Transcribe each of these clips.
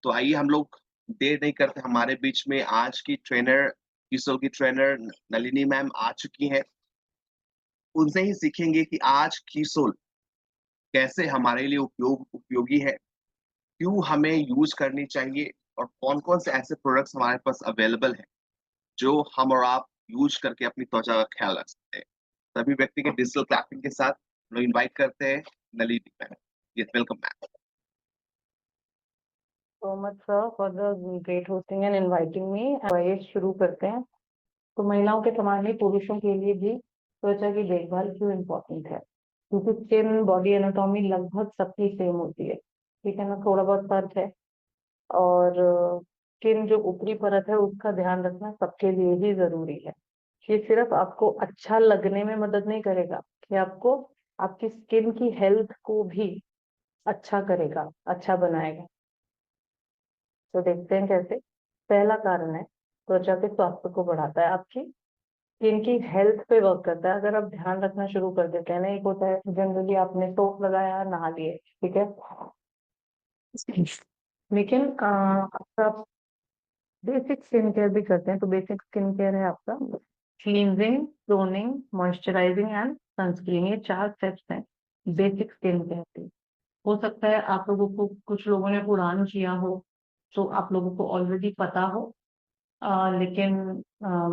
तो आइए हम लोग देर नहीं करते, हमारे बीच में आज की ट्रेनर, ईसो की ट्रेनर नलिनी मैम आ चुकी हैं। उनसे ही सीखेंगे कि आज कीसोल कैसे हमारे लिए उपयोगी है, क्यों हमें यूज़ करनी चाहिए और कौन-कौन से ऐसे प्रोडक्ट्स हमारे पास अवेलेबल हैं, जो हम और आप यूज़ करके अपनी त्वचा का ख्याल रख सकते हैं। सभी व्यक्ति के डिजिटल क्लैपिंग के साथ हम लोग इनवाइट करते हैं Nalini ma'am. Yes, welcome ma'am. So much sir for the great hosting and inviting me. आइए शुरू करते हैं। तो महिलाओं के समान ही पुरुषों के लिए भी त्वचा की देखभाल क्यों इम्पोर्टेंट है, क्योंकि स्किन बॉडी एनाटॉमी लगभग सबकी सेम होती है, ठीक है ना, थोड़ा बहुत फर्क है। और स्किन जो ऊपरी परत है उसका ध्यान रखना सबके लिए ही जरूरी है। ये सिर्फ आपको अच्छा लगने में मदद नहीं करेगा, ये आपको आपकी स्किन की हेल्थ को भी अच्छा करेगा, अच्छा बनाएगा। तो देखते हैं कैसे। पहला कारण है त्वचा के स्वास्थ्य को बढ़ाता है, आपकी स्किन की हेल्थ पे वर्क करता है। अगर आप ध्यान रखना शुरू कर देते हैं ना, एक होता है जनरली आपने सोप लगाया नहा लिए, ठीक है, लेकिन आपका बेसिक स्किन केयर भी करते हैं। तो बेसिक स्किन केयर है आपका cleansing, toning, moisturising and sunscreen, ये 4 स्टेप्स हैं बेसिक स्किन केयर के। हो सकता है आप लोगों को, कुछ लोगों ने उड़ान किया हो तो आप लोगों को ऑलरेडी पता हो, लेकिन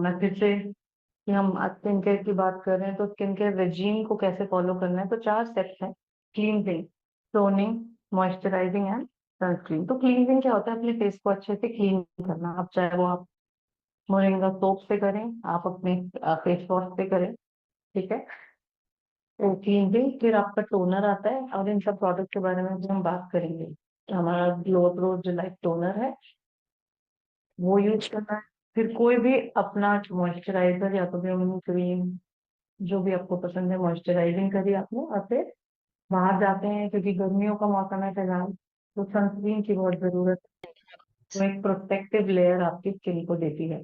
मैं फिर से, कि हम आज स्किन केयर की बात कर रहे हैं तो स्किन केयर रेजीम को कैसे फॉलो करना है। तो 4 स्टेप्स हैं: cleansing, toning, moisturising and sunscreen. तो क्लींजिंग क्या होता है? अपने फेस को अच्छे से क्लीन करना। आप चाहे वो आप मोरिंगा सोप से करें, आप अपने फेस वॉश से करें, ठीक है। तो क्लींजिंग, फिर आपका टोनर आता है, और इन सब प्रोडक्ट के बारे में भी हम बात करेंगे। हमारा ग्लो अप्रोच जो लाइट टोनर है वो यूज करना है। फिर कोई भी अपना मॉइस्चराइजर या तो भी क्रीम, जो भी आपको पसंद है, मॉइस्चराइजिंग करिए आपने। और फिर बाहर जाते हैं क्योंकि गर्मियों का मौसम है फिलहाल, तो सनस्क्रीन की बहुत जरूरत है। वो एक प्रोटेक्टिव लेयर आपकी स्किन को देती है,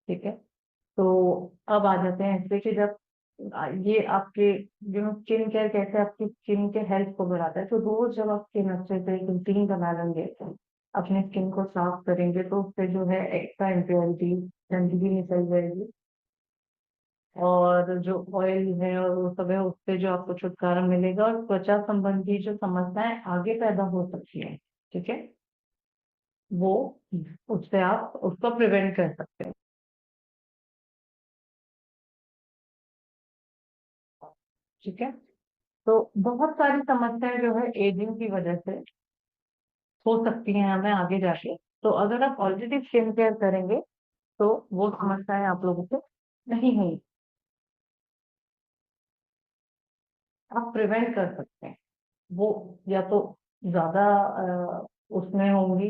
ठीक है। तो अब आ जाते हैं इससे कि जब ये आपके स्किन केयर कैसे आपकी स्किन के हेल्थ को बढ़ाता है। तो रोज जब आप स्किन अच्छे से रूटीन बना लेंगे, अपने स्किन को साफ करेंगे, तो उससे जो है एक्स्ट्रा इम्प्योरिटी गंदगी निकल जाएगी, और जो ऑयल है और वो सब है उससे जो आपको छुटकारा मिलेगा, और त्वचा संबंधी जो समस्याएं आगे पैदा हो सकती है, ठीक है, वो उससे आप उसको प्रिवेंट कर सकते हैं, ठीक है। तो बहुत सारी समस्याएं जो है एजिंग की वजह से हो सकती हैं हमें आगे जाके। तो अगर आप ऑलरेडी स्किन केयर करेंगे तो वो समस्याएं आप लोगों को नहीं होंगी, आप प्रिवेंट कर सकते हैं। वो या तो ज्यादा उसमें होंगी,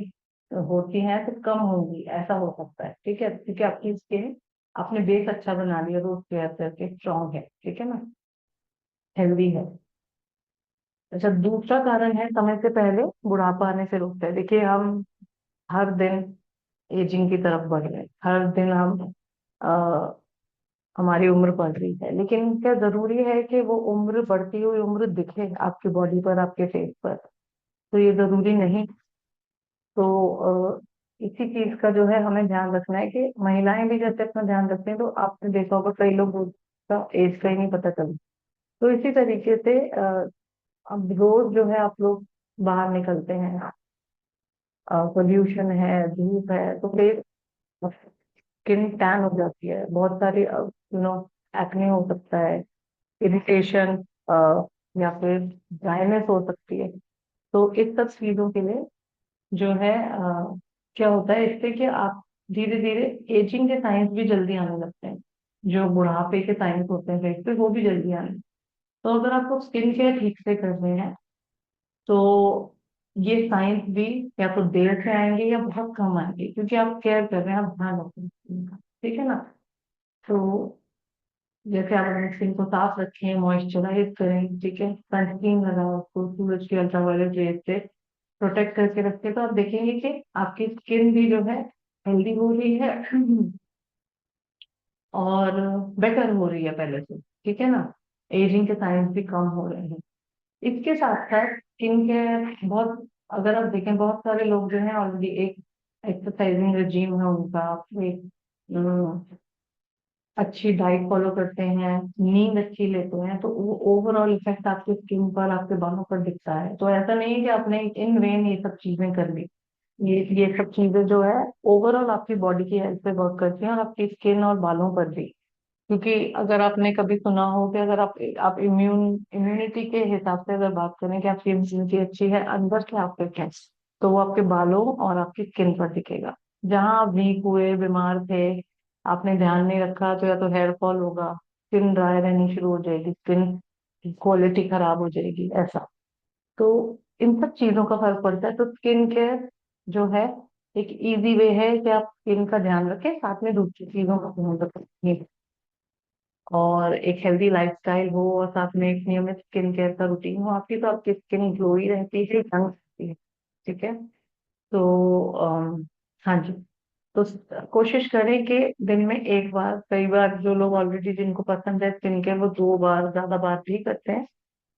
होती हैं तो कम होंगी, ऐसा हो सकता है, ठीक है, क्योंकि आपकी स्किन आपने बेस अच्छा बना लिया, रोज केयर करके स्ट्रांग है, ठीक है ना, हेल्दी है। अच्छा, दूसरा कारण है समय से पहले बुढ़ापा आने से रोकता है। देखिए, हम हर दिन एजिंग की तरफ बढ़ रहे हैं, हर दिन हम आ, हमारी उम्र बढ़ रही है, लेकिन क्या जरूरी है कि वो उम्र, बढ़ती हुई उम्र दिखे आपकी बॉडी पर, आपके फेस पर? तो ये जरूरी नहीं। तो इसी चीज का जो है हमें ध्यान रखना है कि महिलाएं भी जैसे अपना ध्यान रखते हैं, तो आपने देखा होगा कई लोग का एज का ही नहीं पता चलता। तो इसी तरीके से अब रोज जो है आप लोग बाहर निकलते हैं, पोल्यूशन है, धूप है, तो फिर स्किन टैन हो जाती है, बहुत सारी नो एक्ने हो सकता है, इरिटेशन, या फिर ड्राइनेस हो सकती है। तो इस सब चीजों के लिए जो है क्या होता है इससे कि आप धीरे धीरे एजिंग के साइंस भी जल्दी आने लगते हैं, जो बुढ़ापे के साइंस होते हैं फेस पे वो भी जल्दी आने। तो अगर आपको स्किन केयर ठीक से कर रहे हैं तो ये साइंस भी या तो देर से आएंगे या बहुत कम आएंगे, क्योंकि आप केयर कर रहे हैं, आप ध्यान रख रहे हैं स्किन का, ठीक है ना। तो जैसे आप अपने स्किन को साफ रखें, मॉइस्चराइज करें, ठीक है, सनस्क्रीन लगाओ, उसको सूरज की अल्ट्रावायलेट रेज से प्रोटेक्ट करके रखें, तो आप देखेंगे कि आपकी स्किन भी जो है हेल्दी हो रही है और बेटर हो रही है पहले से, ठीक है ना। एजिंग के साइंस भी कम हो रहे हैं। इसके साथ साथ स्किन केयर बहुत अगर आप देखें बहुत सारे लोग जो है ऑलरेडी एक एक्सरसाइजिंग रिजीम है उनका, एक अच्छी डाइट फॉलो करते हैं, नींद अच्छी लेते हैं, तो वो ओवरऑल इफेक्ट आपके स्किन पर, आपके बालों पर दिखता है। तो ऐसा नहीं है कि आपने इन वेन ये सब चीजें कर ली। ये सब चीजें जो है ओवरऑल आपकी बॉडी की हेल्थ पे वर्क करती हैं, और आपकी स्किन और बालों पर भी। क्योंकि अगर आपने कभी सुना हो कि अगर आप इम्यूनिटी के हिसाब से अगर बात करें कि आपकी इम्यूनिटी अच्छी है, अंदर से आप फिट हैं, तो वो आपके बालों और आपकी स्किन पर दिखेगा। जहां आप वीक हुए, बीमार थे, आपने ध्यान नहीं रखा, तो या तो हेयर फॉल होगा, स्किन ड्राई रहनी शुरू हो जाएगी, स्किन की क्वालिटी खराब हो जाएगी, ऐसा। तो इन सब चीजों का फर्क पड़ता है। तो स्किन केयर जो है एक इजी वे है कि आप स्किन का ध्यान रखें, साथ में दूसरी चीजों का ध्यान रखें, और एक हेल्दी लाइफस्टाइल हो, और साथ में एक नियमित स्किन केयर का रूटीन हो आपकी, तो आपकी स्किन ग्लोई रहती है, यंग रहती है। ठीक है। तो हाँ जी। तो कोशिश करें कि दिन में एक बार, कई बार जो लोग ऑलरेडी जिनको पसंद है स्किन केयर वो 2 बार, ज्यादा बार भी करते हैं।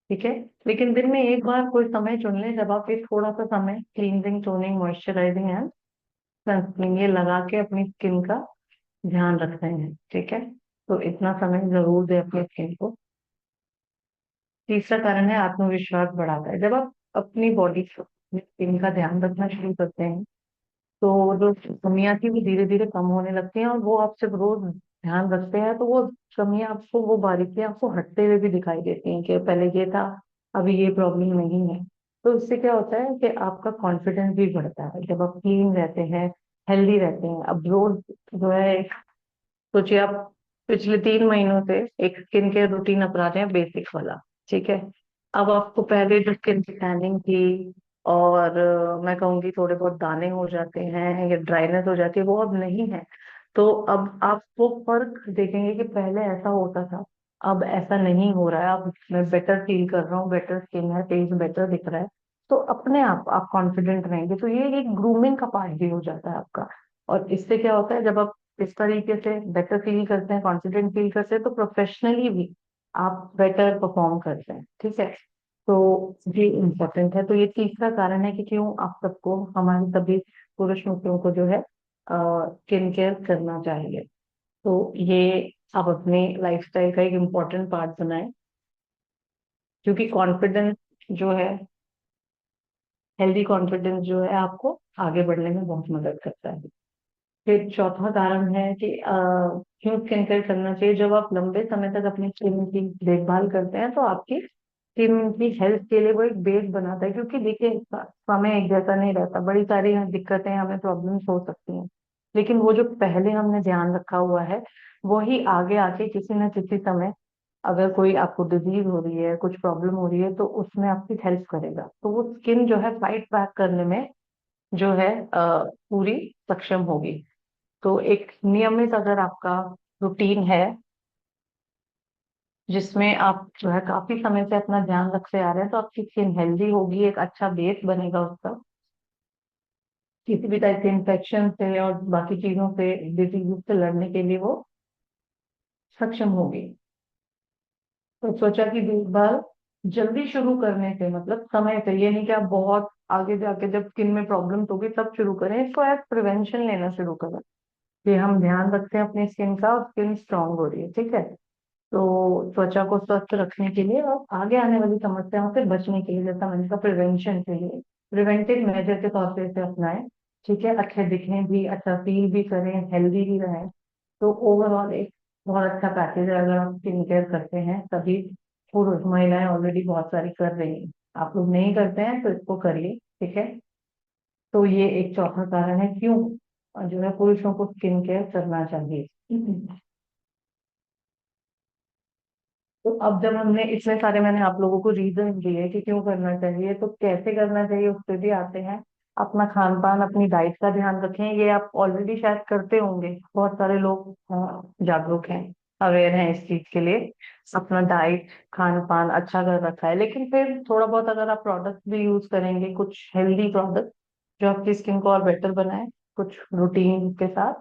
ठीक है। लेकिन दिन में एक बार कोई समय चुन लें जब आप एक थोड़ा सा समय cleansing, toning, moisturising and sunscreen ये लगा के अपनी स्किन का ध्यान रख रहे हैं। ठीक है। तो इतना समय जरूर दें अपनी स्किन को। तीसरा कारण है आत्मविश्वास बढ़ाता है। जब आप अपनी बॉडी स्किन का ध्यान रखना शुरू करते हैं, तो जो कमियां थी वो धीरे धीरे कम होने लगती हैं, और वो आप जब रोज ध्यान रखते हैं तो वो कमियां आपको, वो बारीकियां आपको हटते हुए भी दिखाई देती हैं कि पहले ये था, अभी ये प्रॉब्लम नहीं है। तो इससे क्या होता है कि आपका कॉन्फिडेंस भी बढ़ता है जब आप क्लीन रहते हैं, हेल्दी रहते हैं। अब रोज जो है, सोचिए आप पिछले 3 महीनों से एक स्किन केयर रूटीन अपना रहे हैं, बेसिक वाला। ठीक है। अब आपको पहले जो स्किन की टैनिंग थी, और मैं कहूंगी थोड़े बहुत दाने हो जाते हैं या ड्राइनेस हो जाती है, वो अब नहीं है। तो अब आप वो फर्क देखेंगे कि पहले ऐसा होता था, अब ऐसा नहीं हो रहा है। अब मैं बेटर फील कर रहा हूँ, बेटर स्किन है, फेस बेटर दिख रहा है। तो अपने आप कॉन्फिडेंट रहेंगे। तो ये एक ग्रूमिंग का पार्ट भी हो जाता है आपका। और इससे क्या होता है, जब आप इस तरीके से बेटर फील करते हैं, कॉन्फिडेंट फील करते हैं, तो प्रोफेशनली भी आप बेटर परफॉर्म करते हैं। ठीक है। तो ये इम्पोर्टेंट है। तो ये तीसरा कारण है कि क्यों आप सबको, हमारे सभी पुरुष मित्रों को जो है स्किन केयर करना चाहिए। तो ये आप अपने लाइफस्टाइल का एक इम्पोर्टेंट पार्ट बनाएं, क्योंकि कॉन्फिडेंस जो है, हेल्दी कॉन्फिडेंस जो है आपको आगे बढ़ने में बहुत मदद करता है। फिर चौथा कारण है कि क्यों स्किन केयर करना चाहिए। जब आप लंबे समय तक अपनी स्किन की देखभाल करते हैं, तो आपकी स्किन की हेल्थ के लिए वो एक बेस बनाता है। क्योंकि देखिए समय एक जैसा नहीं रहता, बड़ी सारी दिक्कतें, हमें प्रॉब्लम्स हो सकती हैं, लेकिन वो जो पहले हमने ध्यान रखा हुआ है, वही आगे आके किसी न किसी समय, अगर कोई आपको डिजीज हो रही है, कुछ प्रॉब्लम हो रही है, तो उसमें आपकी हेल्प करेगा। तो वो स्किन जो है फाइट बैक करने में जो है पूरी सक्षम होगी। तो एक नियमित अगर आपका रूटीन है, जिसमें आप जो है काफी समय से अपना ध्यान रखते आ रहे हैं, तो आपकी स्किन हेल्दी होगी, एक अच्छा बेस बनेगा उसका, किसी भी टाइप के इन्फेक्शन से और बाकी चीजों से, डिजीज से लड़ने के लिए वो सक्षम होगी। तो त्वचा की देखभाल जल्दी शुरू करने से, मतलब समय से, ये नहीं कि आप बहुत आगे जाके जब स्किन में प्रॉब्लम होगी तब शुरू करें, इसको एज प्रिवेंशन लेना शुरू करें कि हम ध्यान रखते हैं अपनी स्किन का, और स्किन स्ट्रांग हो रही है। ठीक है। तो त्वचा को स्वस्थ रखने के लिए और आगे आने वाली समस्याओं से बचने के लिए, जैसा मैंने कहा, प्रिवेंशन के लिए प्रिवेंटिव मेजर के तौर पे इसे अपनाएं। ठीक है। अच्छे दिखें भी, अच्छा फील भी करें, हेल्दी भी रहें। तो ओवरऑल एक बहुत अच्छा पैकेज है अगर आप स्किन केयर करते हैं। सभी पुरुष महिलाएं ऑलरेडी बहुत सारी कर रही हैं, आप लोग नहीं करते हैं तो इसको करिए। ठीक है। तो ये एक चौथा कारण है क्यों जो है पुरुषों को स्किन केयर करना चाहिए। तो अब जब हमने इतने सारे, मैंने आप लोगों को रीजन दिए कि क्यों करना चाहिए, तो कैसे करना चाहिए उस पर भी आते हैं। अपना खान पान, अपनी डाइट का ध्यान रखें। ये आप ऑलरेडी शायद करते होंगे, बहुत सारे लोग जागरूक हैं, अवेयर हैं इस चीज के लिए। अपना डाइट, खान पान अच्छा कर रखा है, लेकिन फिर थोड़ा बहुत अगर आप प्रोडक्ट भी यूज करेंगे, कुछ हेल्दी प्रोडक्ट जो आपकी स्किन को और बेटर बनाए, कुछ रूटीन के साथ,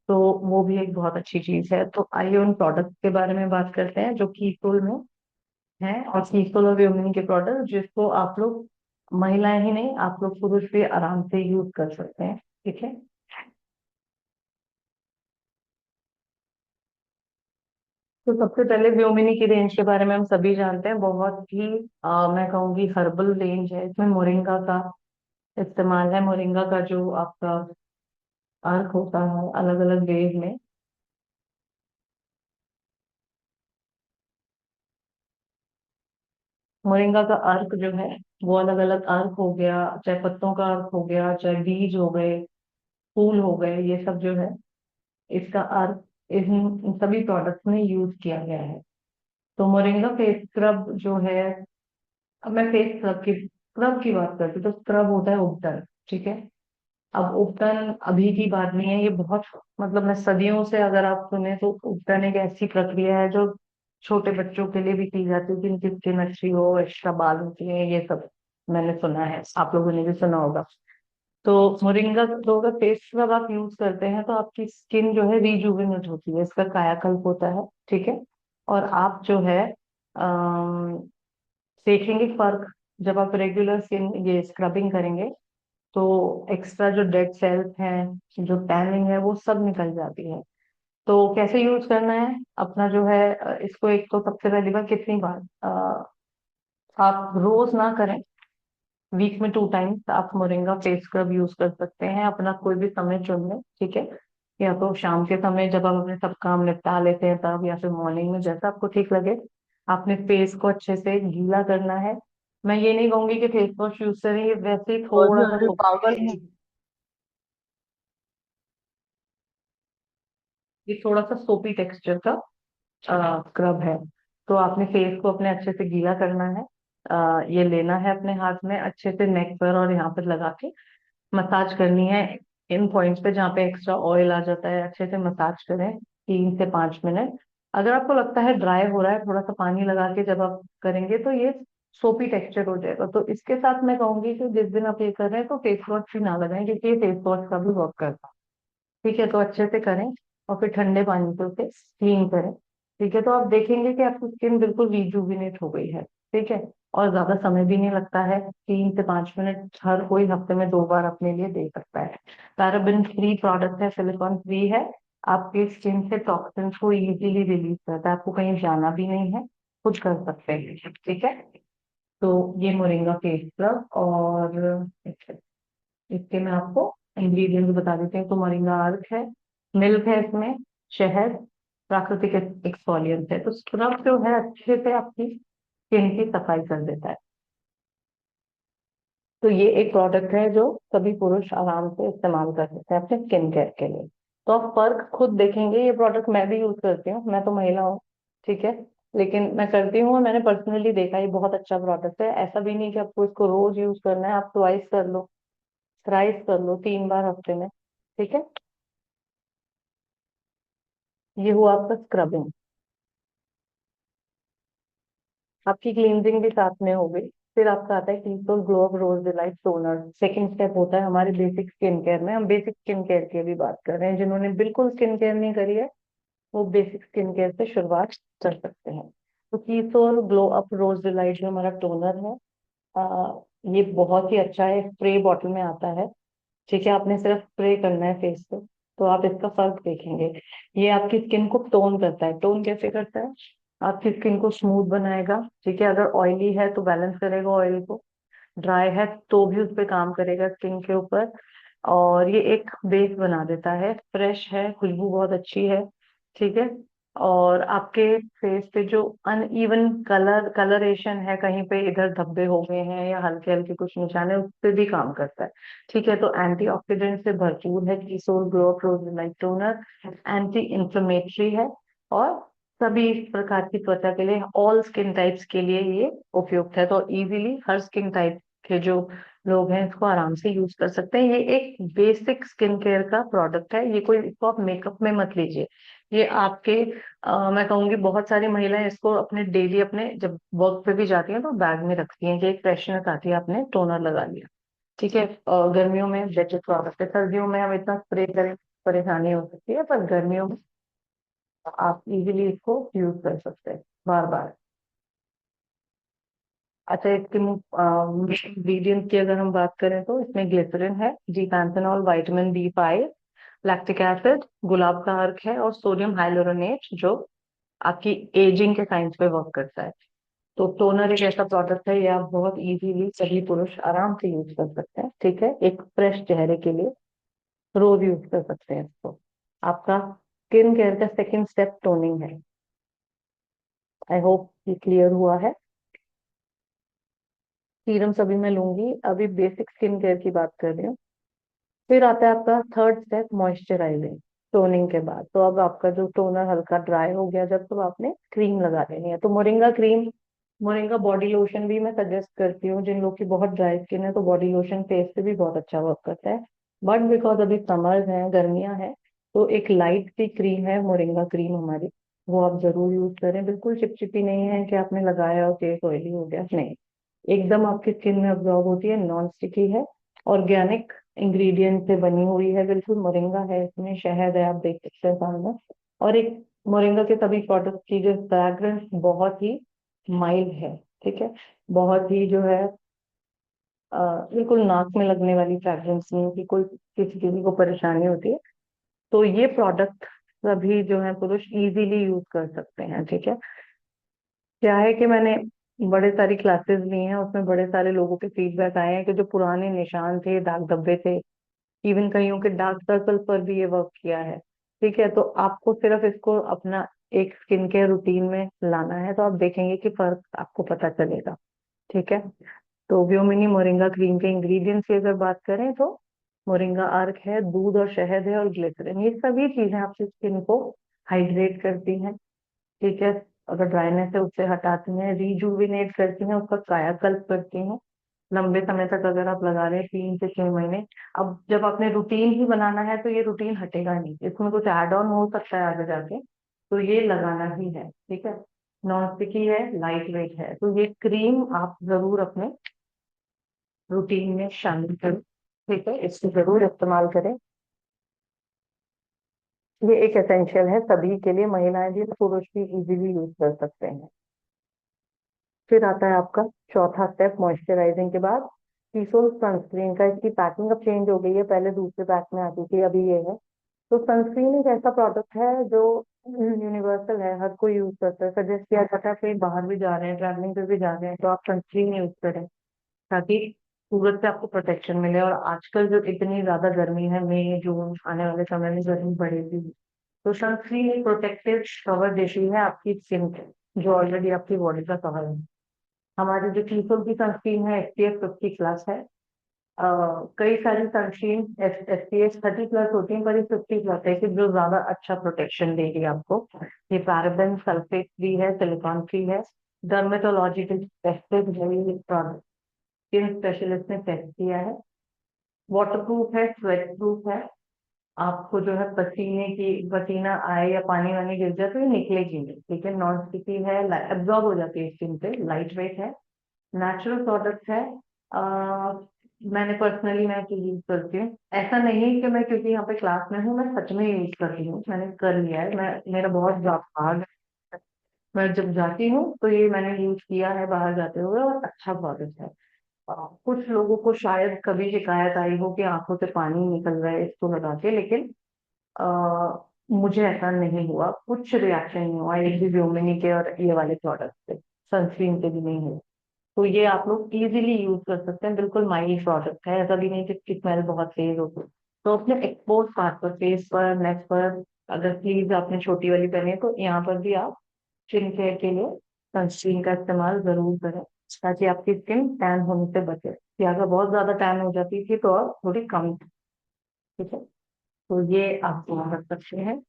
तो वो भी एक बहुत अच्छी चीज है। तो आइए उन प्रोडक्ट के बारे में बात करते हैं जो कीटोल में है, और कीटोल और व्योमिनी के प्रोडक्ट जिसको आप लोग महिलाएं ही नहीं, आप लोग पुरुष भी आराम से यूज कर सकते हैं। ठीक है। तो सबसे पहले व्योमिनी की रेंज के बारे में हम सभी जानते हैं, बहुत ही मैं कहूंगी हर्बल रेंज है। इसमें मोरिंगा का इस्तेमाल है। मोरिंगा का जो आपका अर्क होता है अलग अलग वेव में, मोरिंगा का अर्क जो है वो अलग अलग अर्क हो गया, चाहे पत्तों का अर्क हो गया, चाहे बीज हो गए, फूल हो गए, ये सब जो है इसका अर्क इन सभी प्रोडक्ट्स में यूज किया गया है। तो मोरिंगा फेस स्क्रब जो है, अब मैं फेस स्क्रब की बात करती हूँ, तो स्क्रब होता है उपटन। ठीक है। अब उपटन अभी की बात नहीं है, ये बहुत मतलब मैं सदियों से अगर आप सुने तो उपटन एक ऐसी प्रक्रिया है जो छोटे बच्चों के लिए भी की जाती है, जिनकी स्किन अच्छी हो, एक्स्ट्रा बाल होती है, ये सब मैंने सुना है, आप लोगों ने भी सुना होगा। तो मोरिंगा तो अगर फेस स्क्रब आप यूज करते हैं तो आपकी स्किन जो है रिजुविनेट होती है, इसका कायाकल्प होता है। ठीक है। और आप जो है देखेंगे फर्क, जब आप रेगुलर स्किन ये स्क्रबिंग करेंगे तो एक्स्ट्रा जो डेड सेल्स हैं, जो टैनिंग है, वो सब निकल जाती है। तो कैसे यूज करना है अपना जो है इसको, एक तो सबसे पहली बार कितनी बार आप रोज ना करें, वीक में 2 टाइम्स आप मोरिंगा फेस स्क्रब यूज कर सकते हैं। अपना कोई भी समय चुन लें। ठीक है। या तो शाम के समय जब आप अपने सब काम निपटा लेते हैं तब, या फिर मॉर्निंग में, जैसा आपको ठीक लगे। आपने फेस को अच्छे से गीला करना है। मैं ये नहीं कहूंगी कि फेस वॉश यूज करें, ये वैसे ही अरे थोड़ा सा अरे पागल है। ये थोड़ा सा सोपी टेक्सचर का स्क्रब है। तो आपने फेस को अपने अच्छे से गीला करना है। ये लेना है अपने हाथ में, अच्छे से नेक पर और यहाँ पर लगा के मसाज करनी है। इन पॉइंट्स पे जहाँ पे एक्स्ट्रा ऑयल आ जाता है अच्छे से मसाज करें 3 से 5 मिनट। अगर आपको लगता है ड्राई हो रहा है, थोड़ा सा पानी लगा के जब आप करेंगे तो ये सोपी टेक्सचर हो जाएगा। तो इसके साथ मैं कहूंगी कि जिस दिन आप ये कर रहे हैं तो फेस वॉश भी ना लगाएं, क्योंकि ये फेस वॉश का भी वर्क करता है। ठीक है। तो अच्छे से करें और फिर ठंडे पानी से उसे क्लीन करें। ठीक है। तो आप देखेंगे कि आपकी स्किन बिल्कुल रिजुविनेट हो गई है। ठीक है। और ज्यादा समय भी नहीं लगता है, 3 से 5 मिनट हर कोई हफ्ते में 2 बार अपने लिए दे सकता है। पैराबेन फ्री प्रोडक्ट है, सिलिकॉन फ्री है। आपकी स्किन से टॉक्सिन्स को इजीली रिलीज करता है, आपको कहीं जाना भी नहीं है, खुद कर सकते हैं। ठीक है। तो ये मोरिंगा फेस स्क्रब, और इसके मैं आपको इंग्रेडिएंट्स बता देती हूँ। तो मोरिंगा अर्क है, मिल्क है इसमें, शहद, प्राकृतिक एक्सफोलिएंट है। तो स्क्रब जो है अच्छे से आपकी स्किन की सफाई कर देता है। तो ये एक प्रोडक्ट है जो सभी पुरुष आराम से इस्तेमाल कर सकते हैं अपने स्किन केयर के लिए। तो आप फर्क खुद देखेंगे। ये प्रोडक्ट मैं भी यूज करती हूँ, मैं तो महिला हूँ। ठीक है। लेकिन मैं करती हूँ और मैंने पर्सनली देखा ये बहुत अच्छा प्रोडक्ट है। ऐसा भी नहीं कि आपको इसको रोज यूज करना है, आप ट्वाइस कर लो, थ्राइस कर लो, 3 बार हफ्ते में। ठीक है। ये हुआ आपका स्क्रबिंग। आपकी क्लींजिंग भी साथ में हो गई। फिर आपका आता है कीटोन ग्लो अप रोज डिलाइट टोनर। सेकंड स्टेप होता है हमारे बेसिक स्किन केयर में। हम बेसिक स्किन केयर की भी बात कर रहे हैं, जिन्होंने बिल्कुल स्किन केयर नहीं करी है वो बेसिक स्किन केयर से शुरुआत कर सकते हैं। तो कीटोन ग्लो अप रोज डिलाइट जो हमारा टोनर है, ये बहुत ही अच्छा है, स्प्रे बॉटल में आता है। ठीक है। आपने सिर्फ स्प्रे करना है फेस पे, तो आप इसका फर्क देखेंगे। ये आपकी स्किन को टोन करता है। टोन कैसे करता है? आपकी स्किन को स्मूथ बनाएगा। ठीक है। अगर ऑयली है तो बैलेंस करेगा ऑयल को, ड्राई है तो भी उस पे काम करेगा स्किन के ऊपर। और ये एक बेस बना देता है, फ्रेश है, खुशबू बहुत अच्छी है। ठीक है। और आपके फेस पे जो अनइवन कलरेशन है, कहीं पे इधर धब्बे हो गए हैं या हल्के हल्के कुछ निशान है, उस पे भी काम करता है। ठीक है। तो एंटीऑक्सीडेंट से भरपूर है कीसोल ग्लो प्रोज लाइट टोनर, एंटी इंफ्लेमेटरी है, और सभी प्रकार की त्वचा के लिए, ऑल स्किन टाइप्स के लिए ये उपयुक्त है। तो इजीली हर स्किन टाइप के जो लोग हैं इसको आराम से यूज कर सकते हैं। ये एक बेसिक स्किन केयर का प्रोडक्ट है, ये कोई, इसको आप मेकअप में मत लीजिए। ये आपके मैं कहूंगी बहुत सारी महिलाएं इसको अपने डेली, अपने जब वर्क पे भी जाती हैं तो बैग में रखती हैं कि एक फ्रेशनेस आती है, आपने टोनर लगा लिया। ठीक है। गर्मियों में बेटर प्रोडक्ट है, सर्दियों में हम इतना स्प्रे करें परेशानी हो सकती है, पर गर्मियों में आप इजीली इसको यूज कर सकते हैं बार बार। अच्छा, इसके इंग्रेडिएंट की अगर हम बात करें तो इसमें ग्लिसरीन है, जी panthenol, vitamin B5, lactic acid, गुलाब का अर्क है, और सोडियम हाइलोरोनेट, जो आपकी एजिंग के साइंस पे वर्क करता है। तो टोनर एक ऐसा प्रोडक्ट है, ये आप बहुत इजीली सभी पुरुष आराम से यूज कर सकते हैं, ठीक है, एक फ्रेश चेहरे के लिए रोज यूज कर सकते हैं इसको। आपका स्किन केयर का सेकंड स्टेप टोनिंग है। आई होप ये क्लियर हुआ है। सीरम्स अभी मैं लूंगी, अभी बेसिक स्किन केयर की बात कर रही हूँ। फिर आता है आपका थर्ड स्टेप, मॉइस्चराइजिंग। टोनिंग के बाद तो अब आपका जो टोनर हल्का ड्राई हो गया जब, तो आपने क्रीम लगा लेनी है। तो moringa cream, moringa body lotion भी मैं सजेस्ट करती हूँ। जिन लोग की बहुत ड्राई स्किन है तो बॉडी लोशन फेस पे भी बहुत अच्छा वर्क करता है। बट बिकॉज अभी समर्स हैं, गर्मियां हैं, तो एक लाइट सी क्रीम है मोरिंगा क्रीम हमारी, वो आप जरूर यूज करें। बिल्कुल चिपचिपी नहीं है कि आपने लगाया और फेस ऑयली हो गया, नहीं, एकदम आपकी स्किन में अब्जॉर्ब होती है, नॉन स्टिकी है, ऑर्गेनिक इंग्रेडिएंट से बनी हुई है, बिल्कुल मोरिंगा है इसमें, शहद है, आप देख सकते हैं सामने। और एक मोरिंगा के सभी प्रोडक्ट की जो फ्रैग्रेंस बहुत ही माइल्ड है, ठीक है, बहुत ही जो है बिल्कुल नाक में लगने वाली फ्रैग्रेंस नहीं है कि कोई किसी किसी को परेशानी होती है। तो ये प्रोडक्ट सभी जो है पुरुष इजीली यूज कर सकते हैं, ठीक है। क्या है कि मैंने बड़े सारी क्लासेस ली हैं, उसमें बड़े सारे लोगों के फीडबैक आए हैं कि जो पुराने निशान थे, दाग धब्बे थे, इवन कईयों के डार्क सर्कल पर भी ये वर्क किया है, ठीक है। तो आपको सिर्फ इसको अपना एक स्किन केयर रूटीन में लाना है, तो आप देखेंगे कि फर्क आपको पता चलेगा, ठीक है। तो व्योमिनी मोरिंगा क्रीम के इंग्रेडिएंट्स की अगर बात करें तो मोरिंगा अर्क है, दूध और शहद है, और ग्लिसरीन, ये सभी चीजें आपकी स्किन को हाइड्रेट करती हैं, ठीक है। अगर ड्राइनेस है उससे हटाती हैं, रिजुविनेट करती हैं, उसका कायाकल्प करती हैं। लंबे समय तक अगर आप लगा रहे हैं, 3 से 6 महीने, अब जब आपने रूटीन ही बनाना है तो ये रूटीन हटेगा नहीं, इसमें कुछ एड ऑन हो सकता है आगे जाके, तो ये लगाना ही है, ठीक है। नॉन स्टिकी है, लाइट वेट है, तो ये क्रीम आप जरूर अपने रूटीन में शामिल करें, ठीक है, इसको जरूर इस्तेमाल करें। ये एक एसेंशियल है सभी के लिए, महिलाएं भी पुरुष भी इजीली यूज कर सकते हैं। फिर आता है आपका चौथा स्टेप मॉइस्चराइजिंग के बाद, टीसोल सनस्क्रीन का। इसकी पैकिंग अब चेंज हो गई है, पहले दूसरे पैक में आती थी, अभी ये है। तो सनस्क्रीन एक ऐसा प्रोडक्ट है जो यूनिवर्सल है, हर कोई यूज करता है। सजेस्ट किया जाता है कहीं बाहर भी जा रहे हैं, ट्रैवलिंग पे भी जा रहे हैं, तो आप सनस्क्रीन यूज करें, ताकि सूरज से आपको प्रोटेक्शन मिले। और आजकल जो इतनी ज्यादा गर्मी है, मई जून आने वाले समय में गर्मी बढ़ेगी, तो सनस्क्रीन एक प्रोटेक्टिव कवर देती है आपकी स्किन को, जो ऑलरेडी आपकी बॉडी का कवर है। हमारी जो टीसोल की सनस्क्रीन है SPF 50+ है। कई सारी सनस्क्रीन SPF 30+ होती है, पर ये 50+ है कि जो ज्यादा अच्छा प्रोटेक्शन देगी आपको। ये पैराबेन सल्फेट फ्री है, सिलिकॉन फ्री है, डर्मेटोलॉजिकल टेस्टेड है, ये प्रोडक्ट स्किन स्पेशलिस्ट ने टेस्ट किया है, वाटर प्रूफ है, स्वेट प्रूफ है। आपको जो है पसीना आए या पानी वानी गिर जाए तो ये निकलेगी नहीं, ठीक है। नॉन स्टिकी है, एब्जॉर्ब हो जाती है स्किन पे, लाइट वेट है, नेचुरल प्रोडक्ट है। आ, मैंने पर्सनली मैं तो यूज करती हूँ, ऐसा नहीं कि मैं क्योंकि यहाँ पे क्लास में हूँ, मैं सच में यूज कर रही हूँ, मैंने कर लिया है, मैं मेरा बहुत भाग है। मैं जब जाती हूँ तो ये मैंने यूज किया है बाहर जाते हुए, और अच्छा प्रोडक्ट है। कुछ लोगों को शायद कभी शिकायत आई हो कि आंखों से पानी निकल रहा है इसको लगा के, लेकिन मुझे ऐसा नहीं हुआ, कुछ रिएक्शन नहीं हुआ एक भी व्योमिनी के और ये वाले प्रोडक्ट से, सनस्क्रीन से भी नहीं हुआ। तो ये आप लोग इजीली यूज कर सकते हैं, बिल्कुल माइल्ड प्रोडक्ट है, ऐसा भी नहीं कि इसकी स्मेल बहुत तेज होती। तो अपने एक्सपोज पार्ट पर, फेस पर, नेक पर, अगर स्लीव आपने छोटी वाली पहनी है तो यहाँ पर भी आप स्किन केयर के लिए सनस्क्रीन का इस्तेमाल जरूर करें, ताकि आपकी स्किन टैन होने से बचे, या अगर बहुत ज्यादा टैन हो जाती थी तो आप थोड़ी कम, ठीक है। तो ये आप ध्यान रख सकते हैं।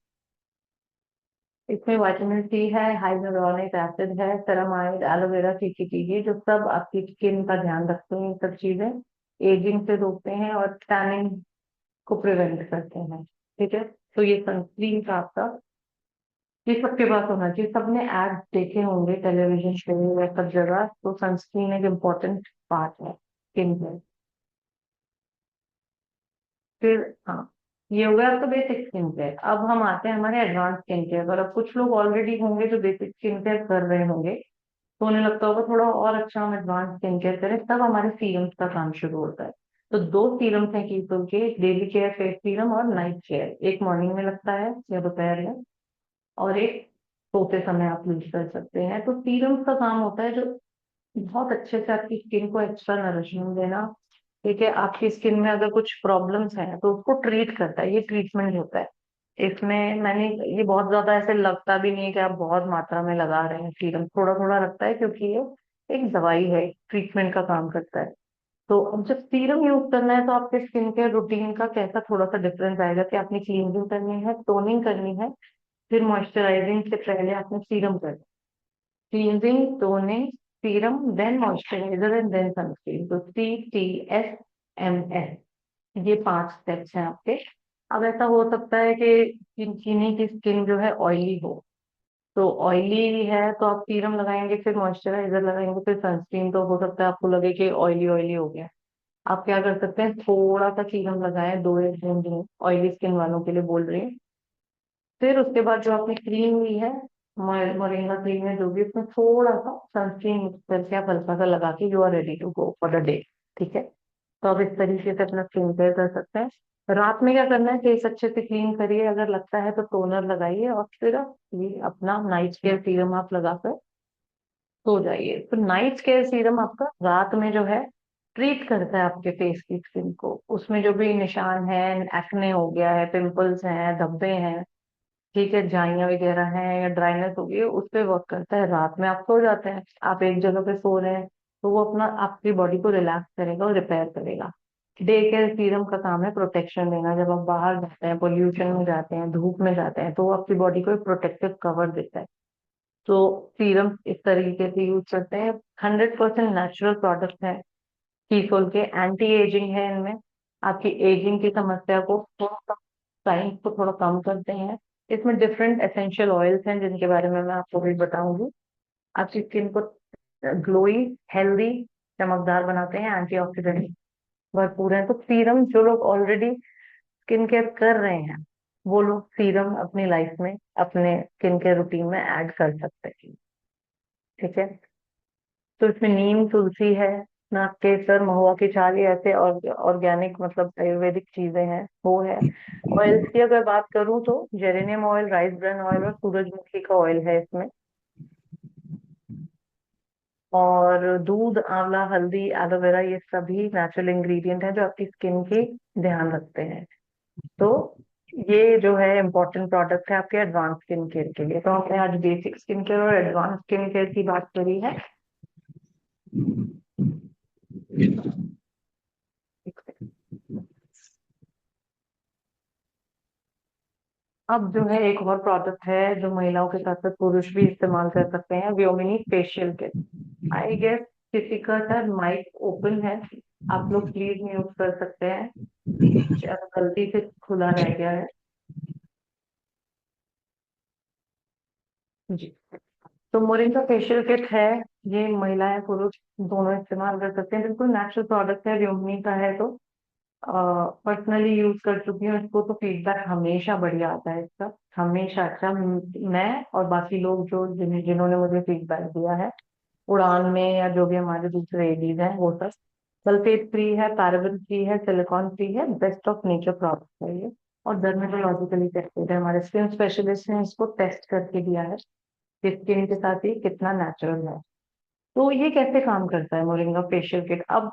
इसमें विटामिन C है, हाइलुरोनिक एसिड है, सेरामाइड, एलोवेरा, CCTV, जो सब आपकी स्किन का ध्यान रखते हैं, ये सब चीजें एजिंग से रोकते हैं और टैनिंग को प्रिवेंट करते हैं, ठीक है। तो ये सनस्क्रीन का आपका, ये सबके पास होना चाहिए, सबने एड देखे होंगे टेलीविजन पे या सब जगह, तो सनस्क्रीन एक इम्पोर्टेंट पार्ट है स्किन का। फिर हाँ, ये हो गया आपका बेसिक स्किन केयर। अब हम आते हैं हमारे एडवांस स्किन केयर पर। अब कुछ लोग ऑलरेडी होंगे जो बेसिक स्किन केयर कर रहे होंगे, तो उन्हें लगता होगा थोड़ा और अच्छा हम एडवांस स्किन केयर करें, तब हमारे सीरम्स का काम शुरू होता है। तो दो सीरम्स हैं कीटो के, एक डेली केयर फेस सीरम और नाइट केयर। एक मॉर्निंग में लगता है या दोपहर में, और एक सोते समय आप यूज कर सकते हैं। तो सीरम्स का काम होता है जो बहुत अच्छे से आपकी स्किन को एक्स्ट्रा नरिशमेंट देना। ठीक है, आपकी स्किन में अगर कुछ प्रॉब्लम्स हैं तो उसको ट्रीट करता है, ये ट्रीटमेंट होता है। इसमें मैंने, ये बहुत ज्यादा ऐसे लगता भी नहीं है कि आप बहुत मात्रा में लगा रहे हैं सीरम, थोड़ा थोड़ा रखता है क्योंकि ये एक दवाई है, ट्रीटमेंट का काम करता है। तो अब जब सीरम यूज करना है तो आपके स्किन केयर रूटीन का कैसा थोड़ा सा डिफरेंस आएगा कि आपने क्लींजिंग करनी है, टोनिंग करनी है, फिर मॉइस्चराइजिंग से पहले आपने सीरम करना, cleansing, toning, serum, then moisturiser and then sunscreen. तो CTSMS, ये 5 स्टेप्स हैं आपके। अब ऐसा हो सकता है कि किन्हीं की स्किन जो है ऑयली हो, तो ऑयली है तो आप सीरम लगाएंगे, फिर मॉइस्चराइजर लगाएंगे, फिर सनस्क्रीन, तो हो सकता है आपको लगे कि ऑयली ऑयली हो गया। आप क्या कर सकते हैं, थोड़ा सा सीरम लगाएं, 2 या 3 दिन, ऑयली स्किन वालों के लिए बोल रही हूँ। फिर उसके बाद जो आपने क्रीम ली है, मोरिंगा क्रीम है जो भी, उसमें थोड़ा सा सनस्क्रीन मिक्स करके आप हल्का सा लगा के you are ready to go for the day. ठीक है, तो आप इस तरीके से अपना स्किन केयर कर सकते हैं। रात में क्या करना है, फेस अच्छे से क्लीन करिए, अगर लगता है तो टोनर लगाइए, और फिर ये अपना नाइट केयर सीरम आप लगाकर सो जाइए। तो नाइट केयर सीरम आपका रात में जो है ट्रीट करता है आपके फेस की स्किन को, उसमें जो भी निशान है, एक्ने हो गया है, पिंपल्स हैं, धब्बे हैं, ठीक है, झाइयाँ वगैरह हैं या ड्राइनेस हो गई है, उस पे वर्क करता है। रात में आप सो जाते हैं, आप एक जगह पे सो रहे हैं, तो वो अपना आपकी बॉडी को रिलैक्स करेगा और रिपेयर करेगा। डे केयर सीरम का काम है प्रोटेक्शन देना, जब आप बाहर जाते हैं, पोल्यूशन में जाते हैं, धूप में जाते हैं, तो वो आपकी बॉडी को एक प्रोटेक्टिव कवर देता है। तो सीरम इस तरीके से यूज करते हैं, 100% नेचुरल प्रोडक्ट है, कीसोल के, एंटी एजिंग है इनमें, आपकी एजिंग की समस्या को थोड़ा, टाइम को थोड़ा कम करते हैं। इसमें डिफरेंट एसेंशियल ऑयल्स हैं जिनके बारे में मैं आपको भी बताऊंगी। आपकी स्किन को ग्लोई, हेल्दी, चमकदार बनाते हैं, एंटीऑक्सीडेंट भरपूर है। तो सीरम जो लोग ऑलरेडी स्किन केयर कर रहे हैं, वो लोग सीरम अपनी लाइफ में, अपने स्किन केयर रूटीन में ऐड कर सकते हैं। ठीक है, तो इसमें नीम, तुलसी है, नाक केसर, महुआ की छाल, ये ऐसे और ऑर्गेनिक मतलब आयुर्वेदिक चीजें हैं, वो है। ऑयल्स की अगर बात करूं तो geranium oil, rice bran oil और सूरजमुखी का ऑयल है इसमें। और दूध, आंवला, हल्दी, एलोवेरा, ये सभी नेचुरल इंग्रेडिएंट हैं जो आपकी स्किन की ध्यान रखते हैं। तो ये जो है इम्पोर्टेंट प्रोडक्ट है आपके एडवांस स्किन केयर के लिए। तो हमने आज बेसिक स्किन केयर और एडवांस स्किन केयर की बात करी है। अब जो है एक और प्रोडक्ट है जो महिलाओं के साथ साथ पुरुष भी इस्तेमाल कर सकते हैं, व्योमिनी फेशियल किट। आई गेस किसी का शायद माइक ओपन है, आप लोग प्लीज म्यूट कर सकते हैं, शायद गलती से खुला रह गया है। जी, तो मोरिंगा फेशियल किट है, ये महिलाएं पुरुष दोनों इस्तेमाल कर सकते हैं, बिल्कुल नेचुरल प्रोडक्ट है, व्योमिनी का है। तो पर्सनली यूज कर चुकी हूँ इसको, तो फीडबैक हमेशा बढ़िया आता है इसका, हमेशा अच्छा। मैं और बाकी लोग जो जिन्होंने मुझे फीडबैक दिया है, उड़ान में या जो भी हमारे दूसरे एडीज हैं, वो सब सल्फेट फ्री है, पैराबेन फ्री है, सिलिकॉन फ्री है, बेस्ट ऑफ नेचर प्रोडक्ट है ये, और डर्मेटोलॉजिकली टेस्टेड है। हमारे स्किन स्पेशलिस्ट ने इसको टेस्ट करके दिया है कि स्किन के साथ ये कितना नेचुरल है। तो ये कैसे काम करता है मोरिंगा फेशियल किट, अब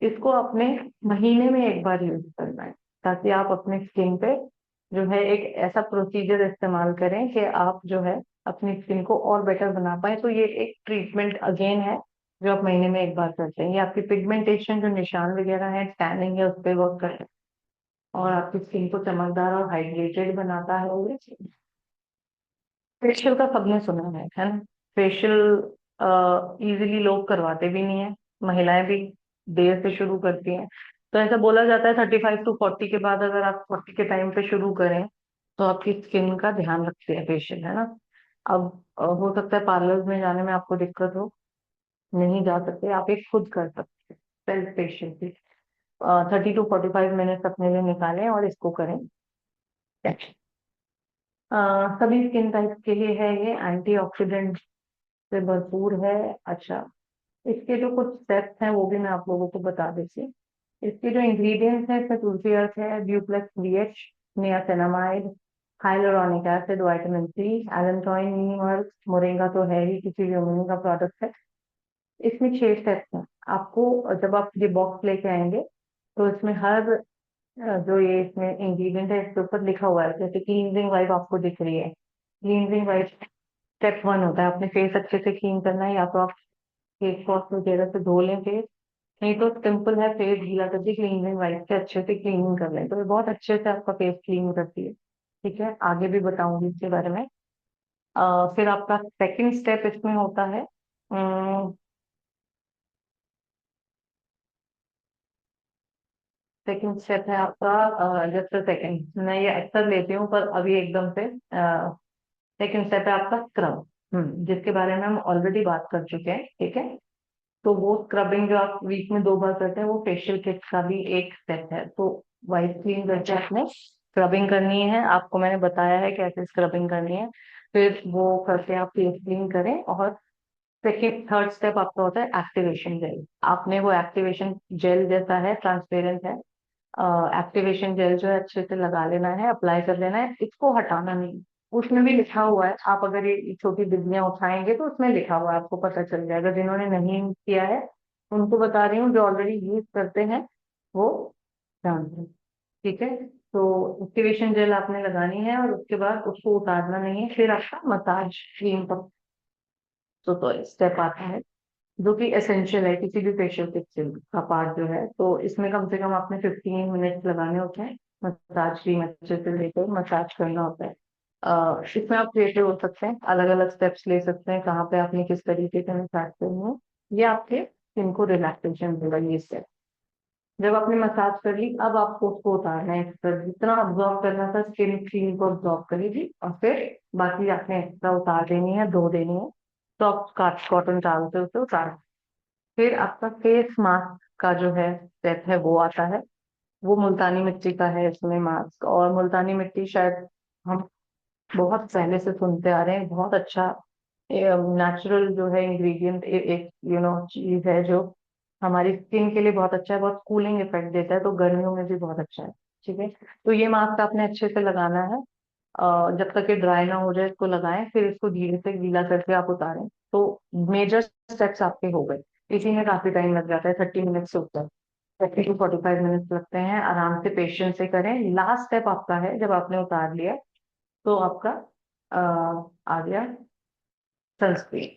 इसको अपने महीने में एक बार यूज करना है, ताकि आप अपने स्किन पे जो है एक ऐसा प्रोसीजर इस्तेमाल करें कि आप जो है अपनी स्किन को और बेटर बना पाए। तो ये एक ट्रीटमेंट अगेन है जो आप महीने में एक बार करते हैं। ये आपकी पिगमेंटेशन, जो निशान वगैरह है, टैनिंग है, उस पर वर्क करता है, और आपकी स्किन को चमकदार और हाइड्रेटेड बनाता है। ये फेशियल का सबने सुना है ना। फेशियल इजीली लोग करवाते भी नहीं है, महिलाएं भी देर से शुरू करती हैं। तो ऐसा बोला जाता है 35 to 40 के बाद, अगर आप 40 के टाइम पे शुरू करें तो आपकी स्किन का ध्यान रखते हैं फेशियल, है ना। अब हो सकता है पार्लर में जाने में आपको दिक्कत हो, नहीं जा सकते, आप एक खुद कर सकते हैं सेल्फ फेशियल भी। 30 to 45 मिनट्स अपने लिए निकालें और इसको करें। सभी स्किन टाइप के लिए है ये, एंटीऑक्सीडेंट से भरपूर है। अच्छा, इसके जो कुछ स्टेप्स हैं वो भी मैं आप लोगों को बता देती हूँ। इसके जो इंग्रेडिएंट्स हैं, इसमें तुलसी अर्क है, ब्यूप्लेक्स BH, niacinamide, hyaluronic acid, vitamin C, allantoin, नीम अर्क, मोरिंगा तो है ही, किसी भी इम्यून का प्रोडक्ट है। इसमें 6 स्टेप्स हैं। आपको जब आप ये बॉक्स लेके आएंगे तो इसमें हर जो ये इसमें इंग्रेडिएंट है इसके ऊपर लिखा हुआ है। जैसे क्लींजिंग वाइप आपको दिख रही है, क्लींजिंग वाइप स्टेप 1 होता है, अपने फेस अच्छे से क्लीन करना है। या तो आप फेस वॉश वगैरह से धो लें फेस, नहीं तो सिंपल है, फेस गीला करके क्लींजिंग वाइप से अच्छे से क्लीनिंग कर लें, तो ये बहुत अच्छे से आपका फेस क्लीन करती है। ठीक है, आगे भी बताऊंगी इसके बारे में। फिर आपका सेकंड स्टेप इसमें होता है, सेकंड स्टेप है आपका, जस्ट सेकंड, मैं ये अक्सर लेती हूँ पर अभी एकदम से। सेकंड स्टेप है आपका स्क्रब, जिसके बारे में हम ऑलरेडी बात कर चुके हैं। ठीक है, तो वो स्क्रबिंग जो आप वीक में 2 बार करते हैं वो फेशियल किट का भी एक स्टेप है। तो वाइट क्लीन करके आपने स्क्रबिंग करनी है, आपको मैंने बताया है कैसे स्क्रबिंग करनी है। फिर वो करके आप फेस क्लीन करें। और सेकेंड थर्ड स्टेप आपका होता है एक्टिवेशन जेल। आपने वो एक्टिवेशन जेल जैसा है, ट्रांसपेरेंट है, एक्टिवेशन जेल जो है अच्छे से लगा लेना है, अप्लाई कर लेना है, इसको हटाना नहीं। उसमें भी लिखा हुआ है, आप अगर ये छोटी डिब्बियां उठाएंगे तो उसमें लिखा हुआ है, आपको पता चल जाएगा। जिन्होंने नहीं किया है उनको बता रही हूँ, जो ऑलरेडी यूज करते हैं वो ध्यान दें। ठीक है, तो एक्टिवेशन जेल आपने लगानी है और उसके बाद उसको उतारना नहीं है। फिर आपका मसाज क्रीम का तो स्टेप आता है, जो कि एसेंशियल है किसी भी फेशियल किट का पार्ट जो है। तो इसमें कम से कम आपने 15 मिनट लगाने होते हैं, मसाज क्रीम अच्छे से लेकर मसाज करना होता है। इसमें आप क्रिएटिव हो सकते हैं, अलग अलग स्टेप्स ले सकते हैं, कहाँ पे आपने किस तरीके से मसाज करनी है, ये आपके स्किन को रिलैक्सेशन देगा ये स्टेप। जब आपने मसाज कर ली, अब आपको उसको उतारना है एक्स्ट्रा, जितना ऑब्जॉर्व करना था स्किन क्रीम को ऑब्जॉर्व करेगी, और फिर बाकी आपने एक्स्ट्रा उतार देनी है, धो देनी है। सॉफ्ट कॉटन टावल से उसे उतार। फिर आपका फेस मास्क का जो है सेट है वो आता है। वो मुल्तानी मिट्टी का है इसमें मास्क, और मुल्तानी मिट्टी शायद हम बहुत पहले से सुनते आ रहे हैं, बहुत अच्छा नेचुरल जो है इंग्रेडिएंट, एक चीज है जो हमारी स्किन के लिए बहुत अच्छा है, बहुत कूलिंग इफेक्ट देता है, तो गर्मियों में भी बहुत अच्छा है। ठीक है, तो ये मास्क आपने अच्छे से लगाना है, जब तक ये ड्राई ना हो जाए इसको लगाएं, फिर इसको धीरे से गीला करके आप उतारें। तो मेजर स्टेप्स आपके हो गए। इसी में काफी टाइम लग जाता है, 30 मिनट से ऊपर, 30 to 45 मिनट लगते हैं। आराम से पेशेंस से करें। लास्ट स्टेप आपका है, जब आपने उतार लिया तो आपका आ गया सनस्क्रीन,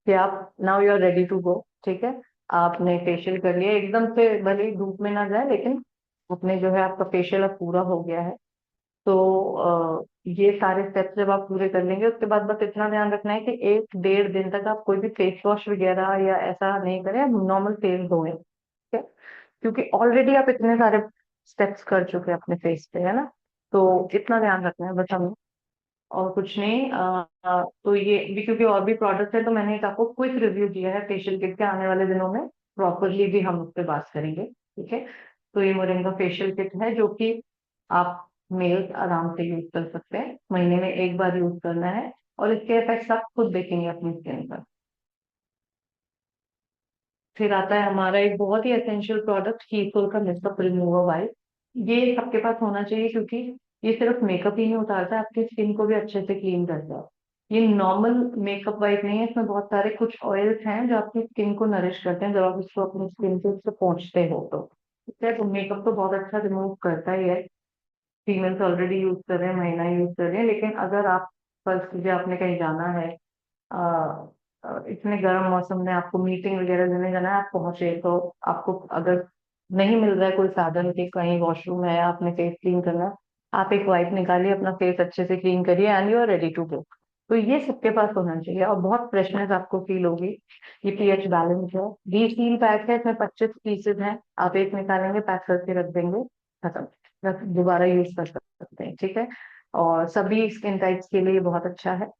कि आप now you are ready to go. ठीक है, आपने फेशियल कर लिया एकदम से, भले ही धूप में ना जाए, लेकिन आपने जो है आपका फेशियल अब पूरा हो गया है। तो ये सारे स्टेप्स जब आप पूरे कर लेंगे उसके बाद बस इतना ध्यान रखना है कि 1-1.5 दिन तक आप कोई भी फेस वॉश वगैरह या ऐसा नहीं करें, आप नॉर्मल फेस धोएं। ठीक है, क्योंकि ऑलरेडी आप इतने सारे स्टेप्स कर चुके हैं अपने फेस पे, है ना। तो इतना ध्यान रखना है बस हमें, और कुछ नहीं। तो ये भी क्योंकि और भी प्रोडक्ट है, तो मैंने एक आपको क्विक रिव्यू दिया है फेशियल किट के। आने वाले दिनों में प्रॉपरली भी हम उस पर बात करेंगे। ठीक है, तो ये मोरिंगा फेशियल किट है जो कि आप मेल्स आराम से यूज कर सकते हैं, महीने में एक बार यूज करना है, और इसके इफेक्ट्स आप खुद देखेंगे अपनी स्किन पर। फिर आता है हमारा एक बहुत ही एसेंशियल प्रोडक्ट, कीसोल का मेकअप रिमूवर वाइप। ये सबके पास होना चाहिए, क्योंकि ये सिर्फ मेकअप ही नहीं उतारता, आपकी स्किन को भी अच्छे से क्लीन करता है। ये नॉर्मल मेकअप वाइप नहीं है, इसमें बहुत सारे कुछ ऑयल्स हैं जो आपकी स्किन को नरिश करते हैं जब आप इसको अपनी स्किन पे उससे पहुंचते हो तो। ठीक है, तो मेकअप तो बहुत अच्छा रिमूव करता ही है। फीमेल्स ऑलरेडी यूज कर रहे हैं, महीना यूज कर रहे हैं, लेकिन अगर आप फर्स्ट कीजिए आपने कहीं जाना है, इतने गर्म मौसम में आपको मीटिंग वगैरह देने जाना है, आप पहुंचे तो आपको अगर नहीं मिल रहा है कोई साधन कि कहीं वॉशरूम है, आपने फेस क्लीन करना है, आप एक वाइप निकालिए, अपना फेस अच्छे से क्लीन करिए, and you are ready to go. तो ये सबके पास होना चाहिए, और बहुत फ्रेशनेस आपको फील होगी। ये पीएच बैलेंस है, रीसील पैक है, इसमें 25 पीसेज हैं, आप एक निकालेंगे, पैक करके रख देंगे, खत्म, बस दोबारा यूज कर सकते हैं। ठीक है, और सभी स्किन टाइप्स के लिए बहुत अच्छा है।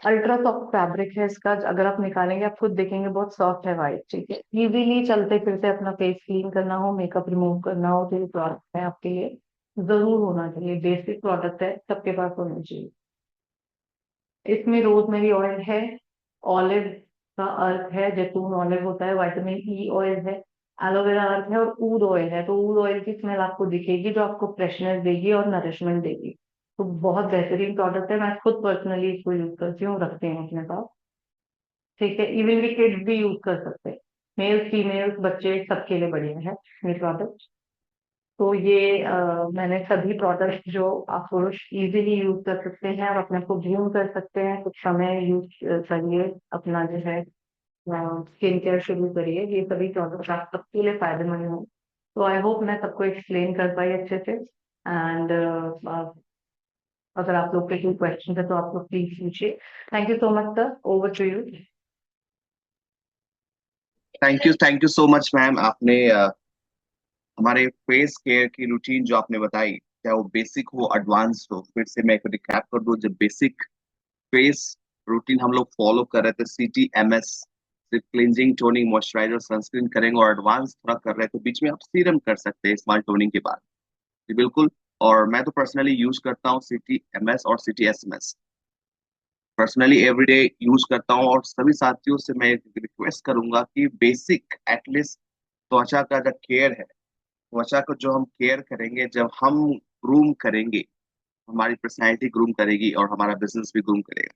अल्ट्रा सॉफ्ट फैब्रिक है इसका, अगर आप निकालेंगे आप खुद देखेंगे बहुत सॉफ्ट है, वाइट। ठीक है, इजीली चलते फिरते अपना फेस क्लीन करना हो, मेकअप रिमूव करना हो, तो ये प्रोडक्ट है आपके लिए, जरूर होना चाहिए। बेसिक प्रोडक्ट है, सबके पास होना चाहिए। इसमें रोजमेरी ऑयल है, ऑलिव का अर्क है, जैतून ऑलिव होता है, विटामिन ई ऑयल है, एलोवेरा अर्क है और ऊद ऑयल है। तो ऊद ऑयल की स्मेल आपको दिखेगी जो आपको फ्रेशनेस देगी और नरिशमेंट देगी। तो बहुत बेहतरीन प्रोडक्ट है, मैं खुद पर्सनली इसको यूज करती हूँ, रखती हूँ अपने पास। ठीक है, इवन भी किड्स भी यूज कर सकते हैं, मेल्स फीमेल्स बच्चे सबके लिए बढ़िया है ये प्रोडक्ट। तो ये मैंने सभी प्रोडक्ट जो आप पुरुष इजीली यूज कर सकते हैं और अपने आप को ग्रूम कर सकते हैं, कुछ समय यूज करिए, अपना जो है स्किन केयर शुरू करिए, ये सभी प्रोडक्ट आप सबके लिए फायदेमंद हैं। तो आई होप मैं सबको एक्सप्लेन कर पाई अच्छे से। एंड अगर आप लोग के कोई क्वेश्चन है तो आप लोग प्लीज पूछिए। Thank you so much sir, over to you. Thank you so much ma'am. आपने हमारे फेस केयर की रूटीन जो आपने बताई, चाहे वो बेसिक हो एडवांस हो, फिर से मैं एक रिकैप कर दूं। जब बेसिक फेस रूटीन हम लोग फॉलो कर रहे थे, CTMS, सिर्फ क्लिंजिंग टोनिंग मॉइस्चराइजर सनस्क्रीन करेंगे, और एडवांस थोड़ा कर रहे थे, बीच में आप सीरम कर सकते हैं स्मार्ट टोनिंग के बाद। जी बिल्कुल। और मैं तो पर्सनली यूज करता हूँ CTMS और CTSMS, पर्सनली एवरीडे यूज करता हूँ। और सभी साथियों से मैं रिक्वेस्ट करूंगा कि बेसिक एटलीस्ट त्वचा का जो केयर है, त्वचा को जो हम केयर करेंगे, जब हम ग्रूम करेंगे, हमारी पर्सनैलिटी ग्रूम करेगी और हमारा बिजनेस भी ग्रूम करेगा।